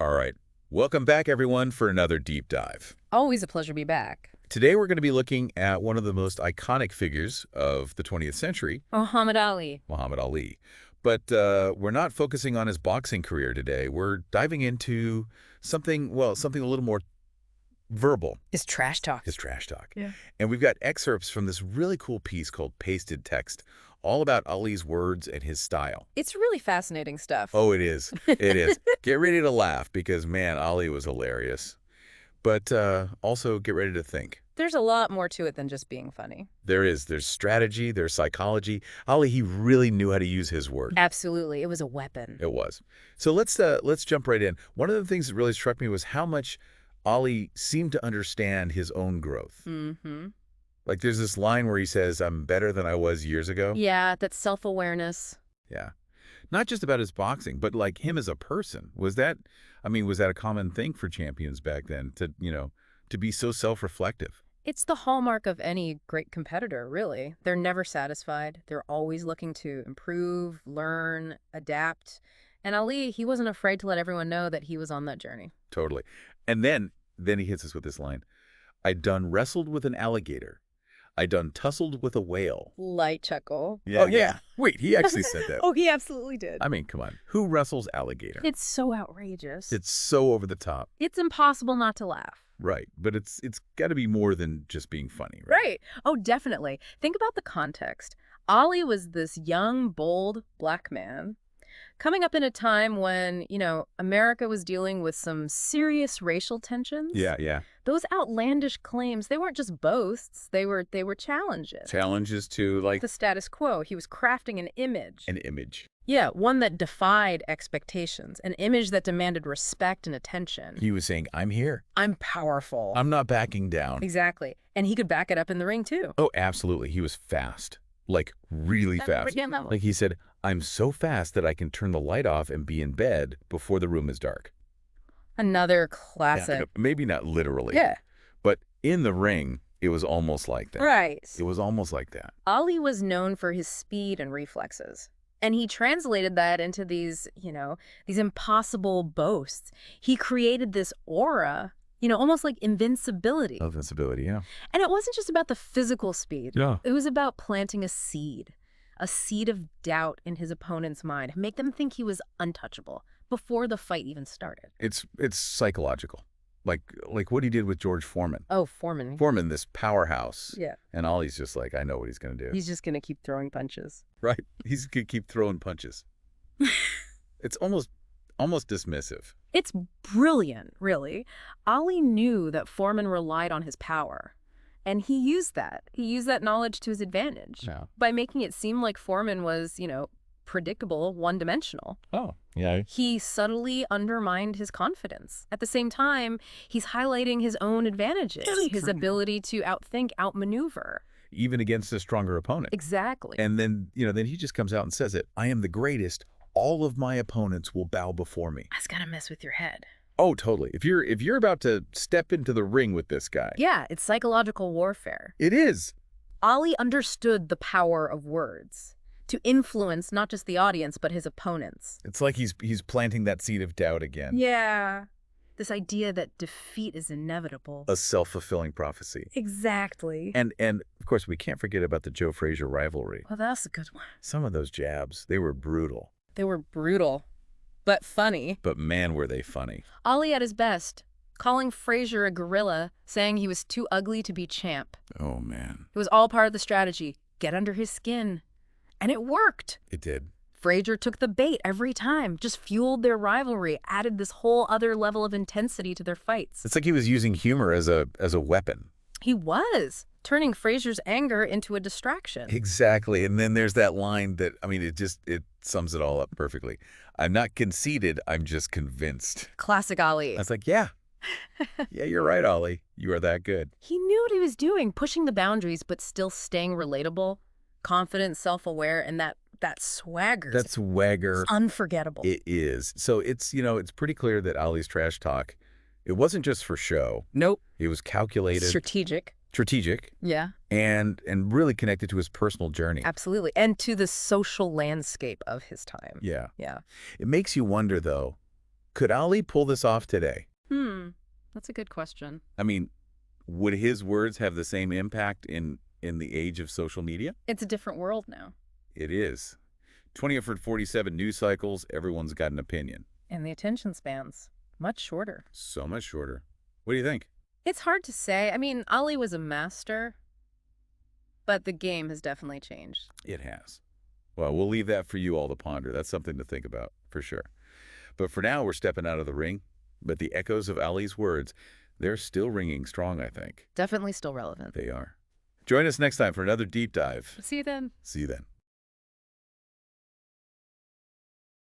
All right. Welcome back, everyone, for another deep dive. Always a pleasure to be back. Today, we're going to be looking at one of the most iconic figures of the 20th century, Muhammad Ali. Muhammad Ali. But we're not focusing on his boxing career today. We're diving into something a little more verbal. His trash talk. His trash talk. Yeah. And we've got excerpts from this really cool piece called Pasted Text, all about Ali's words and his style. It's really fascinating stuff. Oh, it is. It is. Get ready to laugh because, man, Ali was hilarious. But also get ready to think. There's a lot more to it than just being funny. There is. There's strategy. There's psychology. Ali, he really knew how to use his words. Absolutely. It was a weapon. It was. So let's jump right in. One of the things that really struck me was how much Ali seemed to understand his own growth. Mm-hmm. Like there's this line where he says, "I'm better than I was years ago." Yeah, that's self-awareness. Yeah. Not just about his boxing, but like him as a person. Was that a common thing for champions back then to be so self-reflective? It's the hallmark of any great competitor, really. They're never satisfied. They're always looking to improve, learn, adapt. And Ali, he wasn't afraid to let everyone know that he was on that journey. Totally. And then he hits us with this line. "I done wrestled with an alligator. I done tussled with a whale." Light chuckle. Yeah, oh, yeah. Wait, he actually said that. Oh, he absolutely did. I mean, come on. Who wrestles alligator? It's so outrageous. It's so over the top. It's impossible not to laugh. Right. But it's got to be more than just being funny, right? Right. Oh, definitely. Think about the context. Ali was this young, bold black man coming up in a time when, America was dealing with some serious racial tensions. Yeah. Those outlandish claims, they weren't just boasts. They were challenges. Challenges to, like, The status quo. He was crafting an image. an image. Yeah, one that defied expectations, an image that demanded respect and attention. He was saying, "I'm here. I'm powerful. I'm not backing down." Exactly. And he could back it up in the ring, too. Oh, absolutely. He was fast. Like, really fast. Like he said, "I'm so fast that I can turn the light off and be in bed before the room is dark." Another classic. Yeah, maybe not literally. Yeah. But in the ring, it was almost like that. Right. It was almost like that. Ali was known for his speed and reflexes. And he translated that into these impossible boasts. He created this aura, almost like invincibility. Invincibility, yeah. And it wasn't just about the physical speed. Yeah. It was about planting a seed of doubt in his opponent's mind, make them think he was untouchable before the fight even started. It's psychological. Like what he did with George Foreman. Oh, Foreman. Foreman, this powerhouse. Yeah. And Ollie's just like, I know what he's going to do. He's just going to keep throwing punches. Right. He's going to keep throwing punches. It's almost dismissive. It's brilliant, really. Ali knew that Foreman relied on his power. And he used that. He used that knowledge to his advantage by making it seem like Foreman was, predictable, one-dimensional. Oh, yeah. He subtly undermined his confidence. At the same time, he's highlighting his own advantages, his ability to outthink, outmaneuver. Even against a stronger opponent. Exactly. And then, then he just comes out and says it. "I am the greatest. All of my opponents will bow before me." That's gotta mess with your head. Oh, totally. If you're about to step into the ring with this guy. Yeah, it's psychological warfare. It is. Ali understood the power of words to influence not just the audience, but his opponents. It's like he's planting that seed of doubt again. Yeah. This idea that defeat is inevitable. A self-fulfilling prophecy. Exactly. And of course, we can't forget about the Joe Frazier rivalry. Well, that's a good one. Some of those jabs, they were brutal. They were brutal, but funny. But man, were they funny. Ali at his best, calling Frazier a gorilla, saying he was too ugly to be champ. Oh, man. It was all part of the strategy. Get under his skin. And it worked. It did. Frazier took the bait every time, just fueled their rivalry, added this whole other level of intensity to their fights. It's like he was using humor as a weapon. He was, turning Frazier's anger into a distraction. Exactly. And then there's that line that, it sums it all up perfectly. "I'm not conceited, I'm just convinced." Classic Ali. I was like, yeah. Yeah, you're right, Ollie. You are that good. He knew what he was doing, pushing the boundaries, but still staying relatable, confident, self-aware, and that swagger. That swagger. It's unforgettable. It is. So it's pretty clear that Ali's trash talk, it wasn't just for show. Nope. It was calculated. Strategic. Yeah. And really connected to his personal journey. Absolutely. And to the social landscape of his time. Yeah. Yeah. It makes you wonder, though, Could Ali pull this off today? That's a good question. I mean, would his words have the same impact in the age of social media? It's a different world now. It is. 24/47 news cycles, everyone's got an opinion. And the attention spans, much shorter. So much shorter. What do you think? It's hard to say. I mean, Ali was a master, but the game has definitely changed. It has. Well, we'll leave that for you all to ponder. That's something to think about, for sure. But for now, we're stepping out of the ring. But the echoes of Ali's words, they're still ringing strong, I think. Definitely still relevant. They are. Join us next time for another deep dive. See you then. See you then.